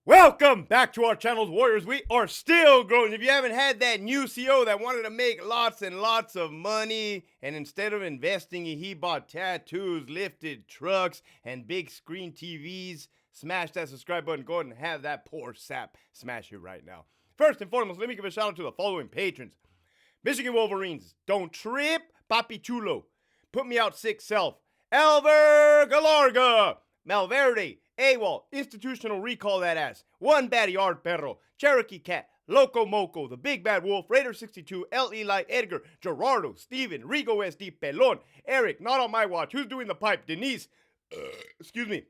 Welcome back to our channels, Warriors. We are still growing. If you haven't had that new CEO that wanted to make lots and lots of money, and instead of investing, he bought tattoos, lifted trucks, and big screen TVs, smash that subscribe button. Go ahead and have that poor sap smash it right now. First and foremost, let me give a shout out to the following patrons. Michigan Wolverines, Don't Trip, Papi Chulo, Put Me Out Sick Self, Elver Galarga, Malverde, AWOL, Institutional Recall That Ass, One Batty Art Perro, Cherokee Cat, Loco Moco, The Big Bad Wolf, Raider 62, L. Eli, Edgar, Gerardo, Steven, Rigo SD, Pelon, Eric, Not On My Watch, Who's Doing the Pipe, Denise, excuse me,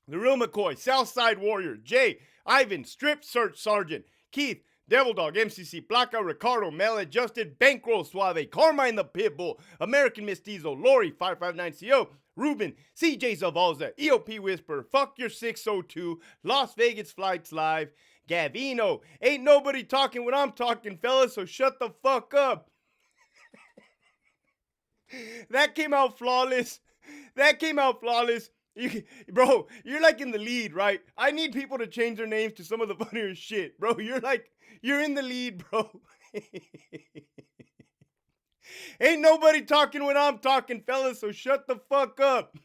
The Real McCoy, Southside Warrior, Jay, Ivan, Strip Search Sergeant, Keith, Devil Dog, MCC, Placa, Ricardo, Mel Adjusted, Bankroll Suave, Carmine the Pitbull, American Mestizo, Lori, 559CO, Ruben, CJ Zavalza, EOP Whisper, Fuck Your 602, Las Vegas Flights Live, Gavino, Ain't Nobody Talking When I'm Talking, fellas, so shut the fuck up. That came out flawless. Bro, you're like in the lead, right? I need people to change their names to some of the funnier shit. Bro, you're in the lead, bro. Ain't nobody talking when I'm talking, fellas, so shut the fuck up.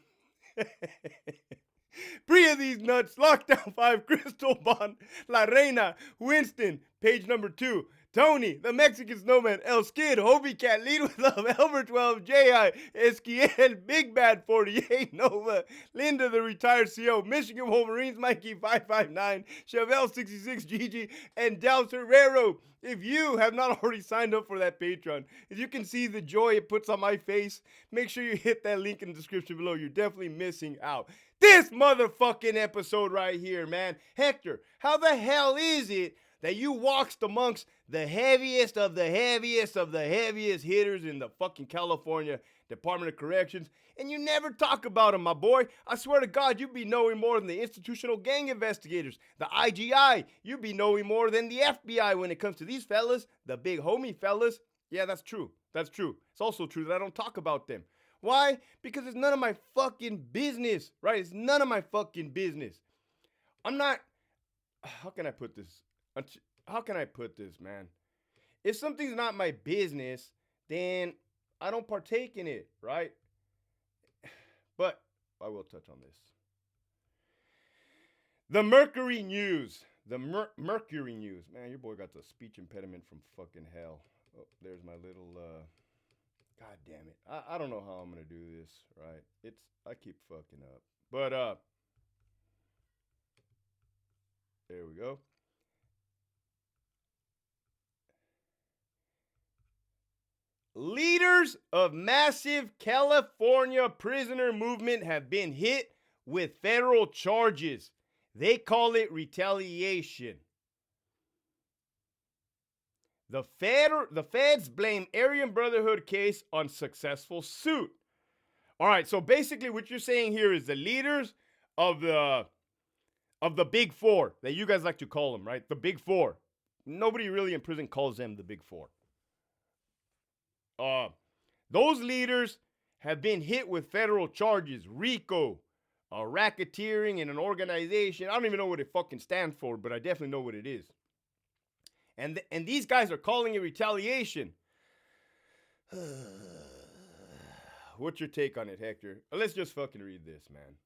Three of these nuts, Lockdown 5, Crystal Bond, La Reina, Winston, page number 2, Tony, the Mexican Snowman, El Skid, Hobie Cat, Lead With Love, Elmer 12, J.I., Esquiel, Big Bad 48, Nova, Linda, the Retired CEO, Michigan Wolverines, Mikey 559, Chevelle 66, Gigi, and Douse Herrero. If you have not already signed up for that Patreon, if you can see the joy it puts on my face, make sure you hit that link in the description below. You're definitely missing out. This motherfucking episode right here, man. Hector, how the hell is it that you walked amongst the heaviest of the heaviest of the heaviest hitters in the fucking California Department of Corrections, and you never talk about them, my boy? I swear to God, you'd be knowing more than the institutional gang investigators, the IGI. You'd be knowing more than the FBI when it comes to these fellas, the big homie fellas. Yeah, that's true. That's true. It's also true that I don't talk about them. Why? Because it's none of my fucking business, right? It's none of my fucking business. I'm not, how can I put this? How can I put this, man? If something's not my business, then I don't partake in it, right? But I will touch on this. The Mercury News. Mercury News. Man, your boy got the speech impediment from fucking hell. Oh, there's my little, God damn it. I don't know how I'm going to do this, right? I keep fucking up. But, there we go. Leaders of massive California prisoner movement have been hit with federal charges. They call it retaliation. The feds blame Aryan Brotherhood case on successful suit. All right, so basically what you're saying here is the leaders of the Big Four, that you guys like to call them, right? The Big Four. Nobody really in prison calls them the Big Four. Those leaders have been hit with federal charges. RICO, racketeering in an organization. I don't even know what it fucking stands for, but I definitely know what it is. And these guys are calling it retaliation. What's your take on it, Hector? Let's just fucking read this, man.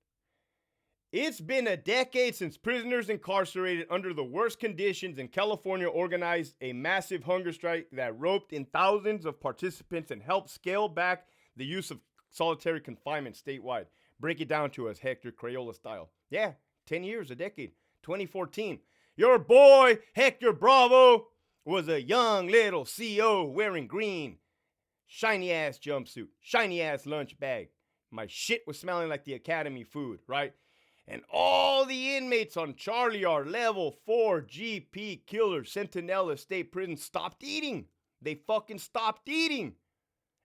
It's been a decade since prisoners incarcerated under the worst conditions in California organized a massive hunger strike that roped in thousands of participants and helped scale back the use of solitary confinement statewide. Break it down to us, Hector, Crayola style. Yeah, 10 years, a decade. 2014. Your boy, Hector Bravo, was a young little CO wearing green. Shiny-ass jumpsuit. Shiny-ass lunch bag. My shit was smelling like the Academy food, right? And all the inmates on Charlie R level 4 GP Killer Centinela State Prison stopped eating. They fucking stopped eating.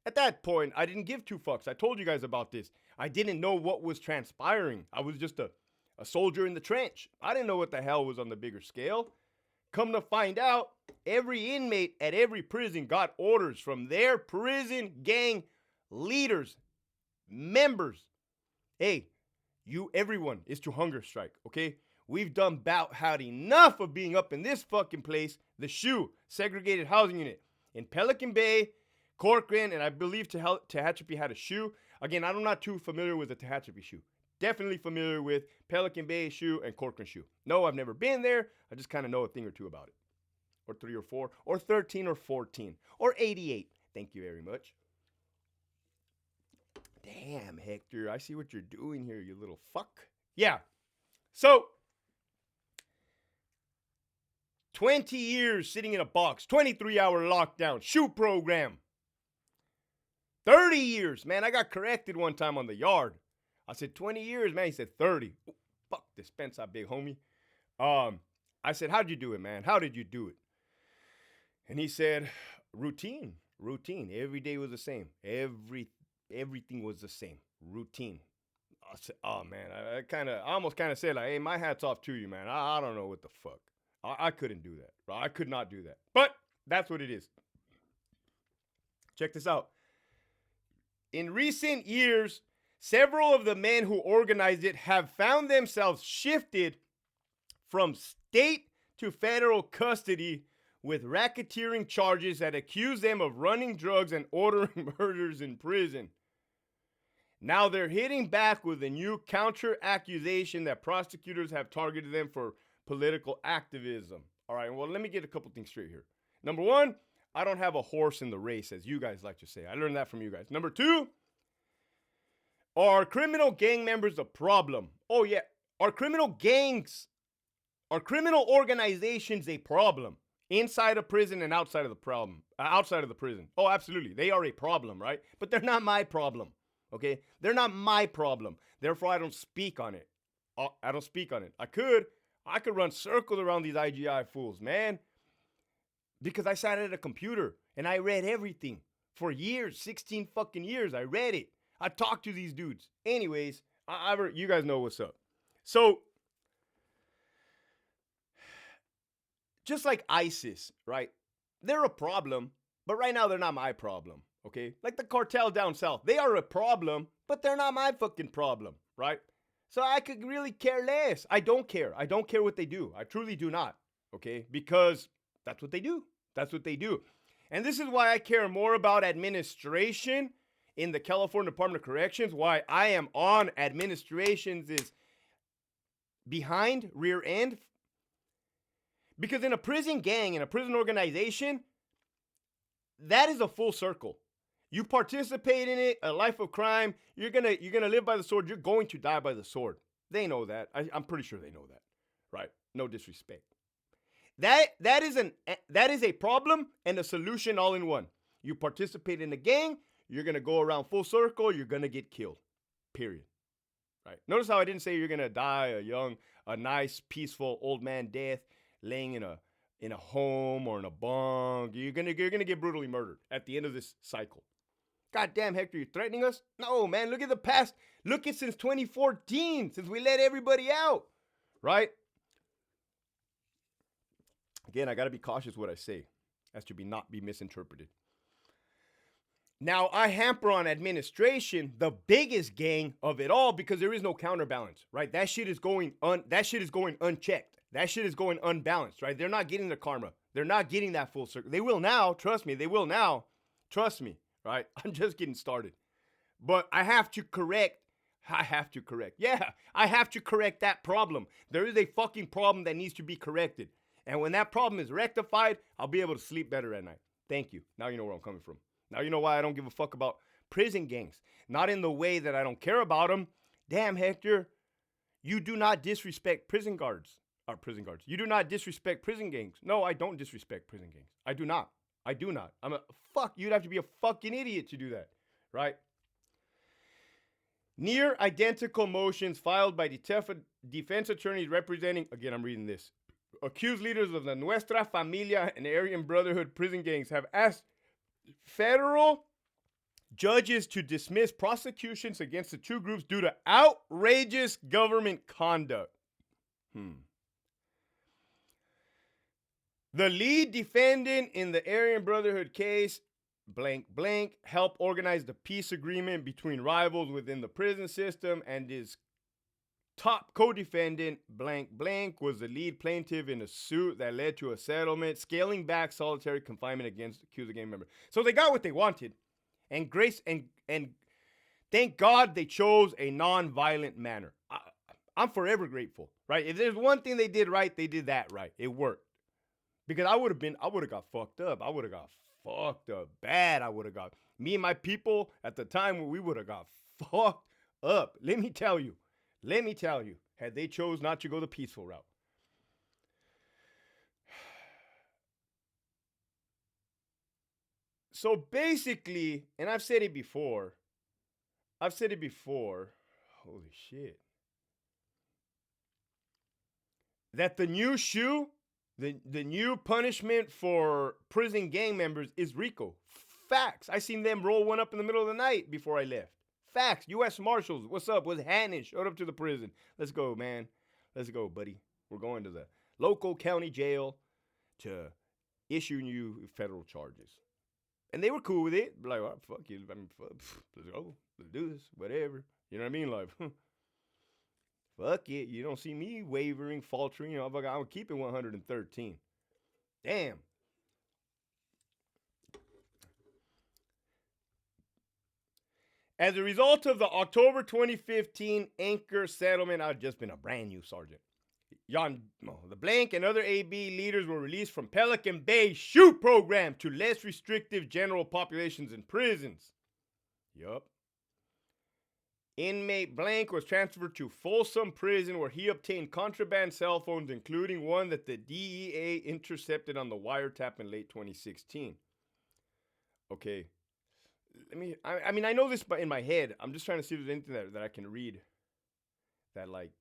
At that point, I didn't give two fucks. I told you guys about this. I didn't know what was transpiring. I was just a soldier in the trench. I didn't know what the hell was on the bigger scale. Come to find out, every inmate at every prison got orders from their prison gang leaders, members. Hey, everyone is to hunger strike, okay? we've done about had enough of being up in this fucking place, the SHU, Segregated Housing Unit, in Pelican Bay, Corcoran, and I believe Tehachapi had a SHU. Again, I'm not too familiar with the Tehachapi SHU. Definitely familiar with Pelican Bay SHU and Corcoran SHU. No, I've never been there. I just kind of know a thing or two about it. Or 3 or 4, or 13 or 14, or 88. Thank you very much. Damn, Hector, I see what you're doing here, you little fuck. Yeah. So, 20 years sitting in a box, 23-hour lockdown, SHU program. 30 years, man. I got corrected one time on the yard. I said 20 years, man. He said 30. Ooh, fuck this Spence, big homie. I said, how'd you do it, man? How did you do it? And he said, routine. Every day was the same. Everything was the same. Routine. I said, oh, man. I almost kind of said, like, hey, my hat's off to you, man. I don't know what the fuck. I couldn't do that. Bro. I could not do that. But that's what it is. Check this out. In recent years, several of the men who organized it have found themselves shifted from state to federal custody with racketeering charges that accuse them of running drugs and ordering murders in prison. Now they're hitting back with a new counter accusation that prosecutors have targeted them for political activism. All right, well, let me get a couple things straight here. Number one, I don't have a horse in the race, as you guys like to say. I learned that from you guys. Number two, are criminal gang members a problem? Oh, yeah. Are criminal organizations a problem? Inside a prison and outside of the prison. Oh, absolutely. They are a problem, right? But they're not my problem. Okay? They're not my problem. Therefore, I don't speak on it. I could run circles around these IGI fools, man. Because I sat at a computer and I read everything for years, 16 fucking years. I read it. I talked to these dudes. Anyways, you guys know what's up. So, just like ISIS, right? They're a problem, but right now they're not my problem, okay? Like the cartel down south. They are a problem, but they're not my fucking problem, right? So I could really care less. I don't care. I don't care what they do. I truly do not, okay? Because that's what they do. That's what they do. And this is why I care more about administration in the California Department of Corrections. Why I am on administrations is behind, rear end. Because in a prison gang, in a prison organization, that is a full circle. You participate in it, a life of crime, you're gonna live by the sword, you're going to die by the sword. They know that. I'm pretty sure they know that. Right? No disrespect. That is a problem and a solution all in one. You participate in the gang, you're gonna go around full circle, you're gonna get killed. Period. Right? Notice how I didn't say you're gonna die a nice, peaceful old man death, laying in a home or in a bunk. You're gonna get brutally murdered at the end of this cycle. God damn, Hector, you're threatening us? No, man, look at the past. Look at since 2014, since we let everybody out, right? Again, I gotta be cautious what I say, as to not be misinterpreted. Now, I hamper on administration, the biggest gang of it all, because there is no counterbalance, right? That shit is going unchecked. That shit is going unbalanced, right? They're not getting the karma. They're not getting that full circle. They will now. Trust me. They will now. Trust me, right? I'm just getting started. But I have to correct. Yeah, I have to correct that problem. There is a fucking problem that needs to be corrected. And when that problem is rectified, I'll be able to sleep better at night. Thank you. Now you know where I'm coming from. Now you know why I don't give a fuck about prison gangs. Not in the way that I don't care about them. Damn, Hector, you do not disrespect prison guards. You do not disrespect prison gangs. No, I don't disrespect prison gangs. I do not. You'd have to be a fucking idiot to do that, right? Near identical motions filed by defense attorneys representing, again, I'm reading this, accused leaders of the Nuestra Familia and Aryan Brotherhood prison gangs have asked federal judges to dismiss prosecutions against the two groups due to outrageous government conduct. The lead defendant in the Aryan Brotherhood case, helped organize the peace agreement between rivals within the prison system and is top co-defendant blank blank was the lead plaintiff in a suit that led to a settlement, scaling back solitary confinement against accused gang member. So they got what they wanted, and and thank God they chose a non-violent manner. I'm forever grateful, right? If there's one thing they did right, they did that right. It worked. Because I would have got fucked up. I would have got fucked up bad. Me and my people at the time, we would have got fucked up. Let me tell you, had they chose not to go the peaceful route. So basically, and I've said it before, holy shit, that the new shoe, the new punishment for prison gang members is RICO. Facts. I seen them roll one up in the middle of the night before I left. Facts. U.S. Marshals, what's up? Was Hannon showed up to the prison. Let's go, man. Let's go, buddy. We're going to the local county jail to issue you federal charges. And they were cool with it. Like, oh, fuck you. I mean, let's go. Let's do this. Whatever. You know what I mean? Like, fuck it. You don't see me wavering, faltering. You know, I'll keep it 113. Damn. As a result of the October 2015 Anchor settlement, I've just been a brand new sergeant. The blank and other AB leaders were released from Pelican Bay SHOE program to less restrictive general populations in prisons. Yup. Inmate blank was transferred to Folsom Prison where he obtained contraband cell phones, including one that the DEA intercepted on the wiretap in late 2016. Okay. I mean, I know this in my head. I'm just trying to see if there's anything that I can read that, like,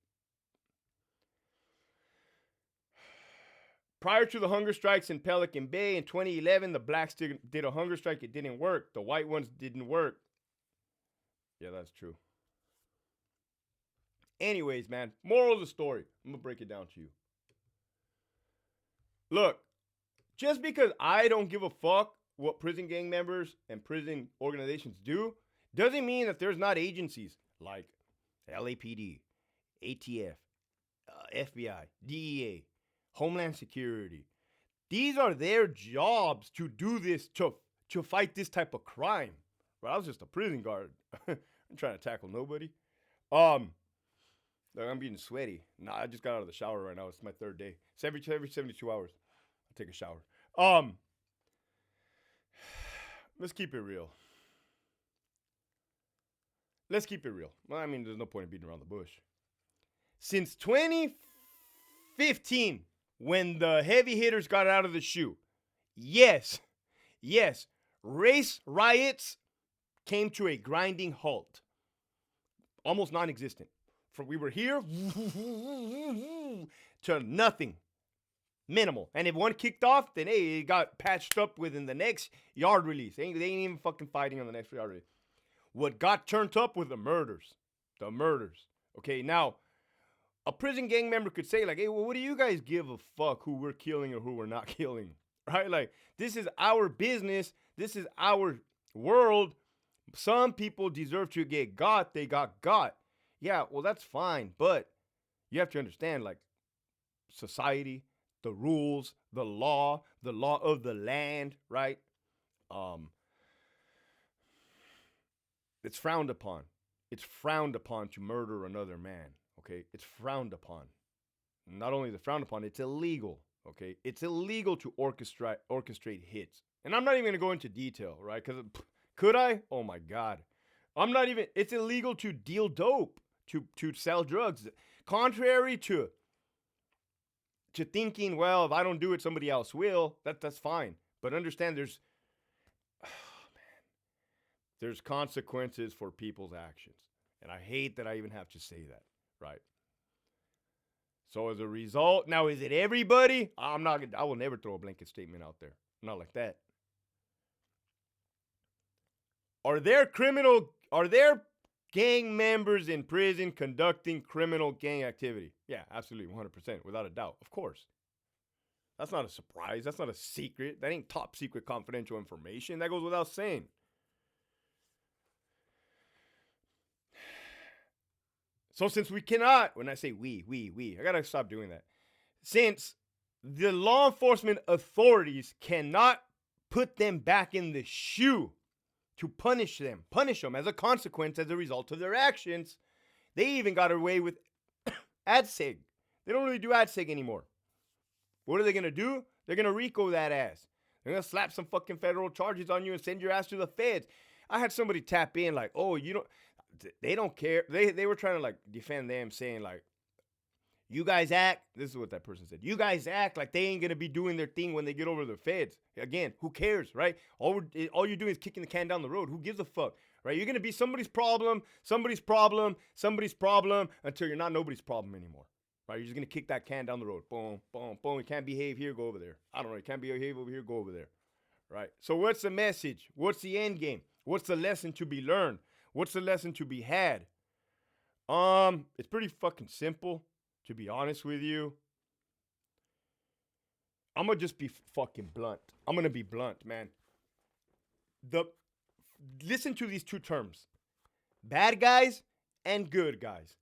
prior to the hunger strikes in Pelican Bay in 2011, the blacks did a hunger strike. It didn't work. The white ones didn't work. Yeah, that's true. Anyways, man, moral of the story. I'm going to break it down to you. Look, just because I don't give a fuck what prison gang members and prison organizations do doesn't mean that there's not agencies like LAPD, ATF, FBI, DEA, Homeland Security. These are their jobs to do this, to fight this type of crime. But I was just a prison guard. I'm trying to tackle nobody. I'm getting sweaty. Nah, I just got out of the shower right now. It's my third day. It's every 72 hours. I take a shower. Let's keep it real. Well, I mean, there's no point in beating around the bush. Since 2015, when the heavy hitters got out of the shoe, yes, race riots came to a grinding halt. Almost non-existent. We were here to nothing. Minimal. And if one kicked off, then hey, it got patched up within the next yard release. They ain't even fucking fighting on the next yard release. What got turned up were the murders. Okay, now, a prison gang member could say, like, hey, well, what do you guys give a fuck who we're killing or who we're not killing? Right? Like, this is our business. This is our world. Some people deserve to get got. They got got. Yeah, well, that's fine. But you have to understand, like, society, the rules, the law of the land, right? It's frowned upon. It's frowned upon to murder another man, okay? It's frowned upon. Not only is it frowned upon, it's illegal, okay? It's illegal to orchestrate hits. And I'm not even going to go into detail, right? Because could I? Oh, my God. It's illegal to deal dope, to sell drugs. Contrary to thinking, well, if I don't do it, somebody else will, that's fine. But understand there's consequences for people's actions. And I hate that I even have to say that, right? So as a result, now is it everybody? I will never throw a blanket statement out there. Not like that. Are there gang members in prison conducting criminal gang activity? Yeah, absolutely, 100%, without a doubt. Of course. That's not a surprise. That's not a secret. That ain't top secret confidential information. That goes without saying. So since we cannot, when I say we, I gotta stop doing that. Since the law enforcement authorities cannot put them back in the shoe to punish them as a consequence as a result of their actions, they even got away with AdSeg. They don't really do AdSeg anymore. What are they gonna do? They're gonna RICO that ass. They're gonna slap some fucking federal charges on you and send your ass to the feds. I had somebody tap in like, oh, you don't, they don't care. They were trying to like defend them, saying like, you guys act, this is what that person said, you guys act like they ain't gonna be doing their thing when they get over the feds. Again, who cares, right? All you're doing is kicking the can down the road. Who gives a fuck, right? You're gonna be somebody's problem until you're not nobody's problem anymore, right? You're just gonna kick that can down the road. Boom, boom, boom. You can't behave here, go over there. I don't know, you can't behave over here, go over there, right? So what's the message? What's the end game? What's the lesson to be learned? What's the lesson to be had? It's pretty fucking simple, to be honest with you. I'm gonna just be fucking blunt. I'm gonna be blunt, man. Listen to these two terms: bad guys and good guys,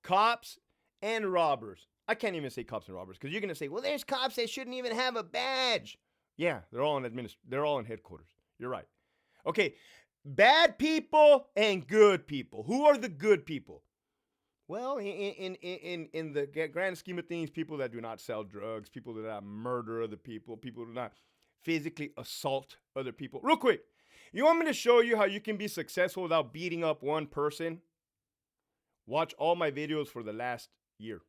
cops and robbers. I can't even say cops and robbers because you're gonna say, well, there's cops that shouldn't even have a badge. Yeah, they're all in headquarters. You're right. Okay, bad people and good people. Who are the good people? Well, in the grand scheme of things, people that do not sell drugs, people that do not murder other people, people who do not physically assault other people. Real quick, you want me to show you how you can be successful without beating up one person? Watch all my videos for the last year.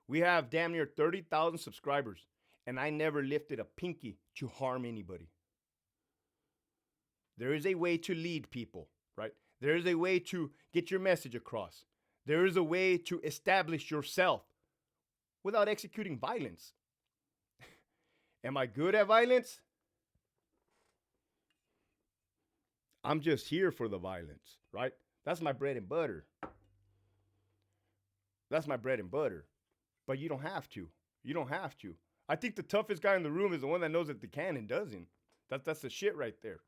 We have damn near 30,000 subscribers, and I never lifted a pinky to harm anybody. There is a way to lead people, right? There is a way to get your message across. There is a way to establish yourself without executing violence. Am I good at violence? I'm just here for the violence, right? That's my bread and butter. That's my bread and butter. But you don't have to. You don't have to. I think the toughest guy in the room is the one that knows that they can and doesn't. That's the shit right there.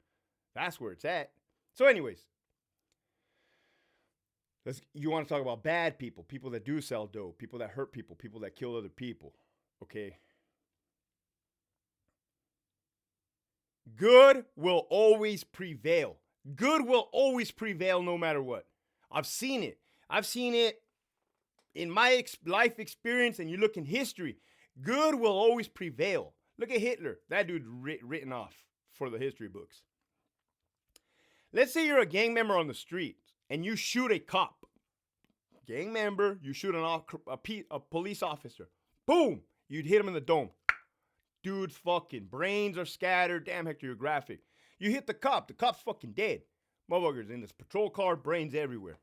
That's where it's at. So anyways, you want to talk about bad people, people that do sell dope, people that hurt people, people that kill other people, okay? Good will always prevail. Good will always prevail no matter what. I've seen it. I've seen it in my life experience, and you look in history. Good will always prevail. Look at Hitler. That dude written off for the history books. Let's say you're a gang member on the street and you shoot a cop. Gang member, you shoot a police officer. Boom! You'd hit him in the dome. Dude's fucking brains are scattered. Damn, Hector, you're graphic. You hit the cop's fucking dead. Motherfuckers in this patrol car, brains everywhere.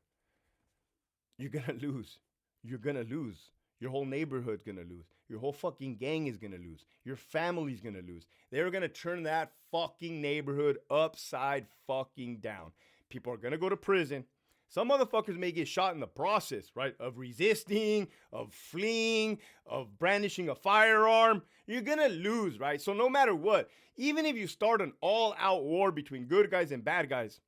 You're gonna lose. You're gonna lose. Your whole neighborhood's gonna lose. Your whole fucking gang is gonna lose. Your family's gonna lose. They're gonna turn that fucking neighborhood upside fucking down. People are gonna go to prison. Some motherfuckers may get shot in the process, right? Of resisting, of fleeing, of brandishing a firearm. You're gonna lose, right? So no matter what, even if you start an all-out war between good guys and bad guys,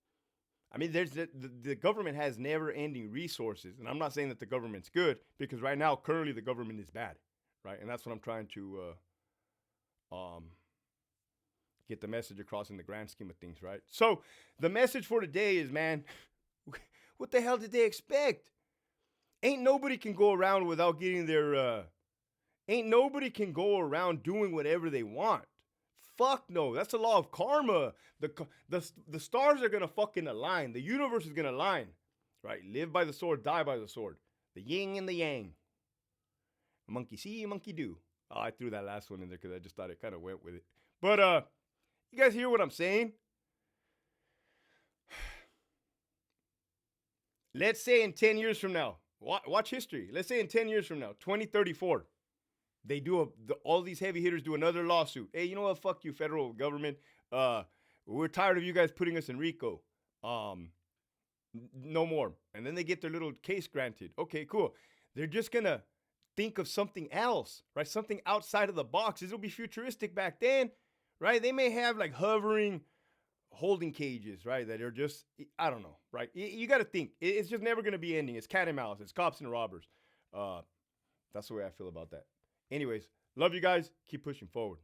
I mean, the government has never-ending resources. And I'm not saying that the government's good, because right now, currently, the government is bad, right? And that's what I'm trying to get the message across in the grand scheme of things, right? So the message for today is, man, what the hell did they expect? Ain't nobody can go around without getting their, ain't nobody can go around doing whatever they want. Fuck no. That's the law of karma. The stars are going to fucking align. The universe is going to align, right? Live by the sword, die by the sword. The yin and the yang. Monkey see, monkey do. Oh, I threw that last one in there because I just thought it kind of went with it. But, you guys hear what I'm saying? Let's say in 10 years from now, watch history. Let's say in 10 years from now, 2034, they do all these heavy hitters do another lawsuit. Hey, you know what? Fuck you, federal government. We're tired of you guys putting us in RICO. No more. And then they get their little case granted. Okay, cool. They're just gonna think of something else, right? Something outside of the box. This will be futuristic back then, right? They may have like hovering holding cages, right? That are just, I don't know, right? You got to think. It's just never going to be ending. It's cat and mouse. It's cops and robbers. That's the way I feel about that. Anyways, love you guys. Keep pushing forward.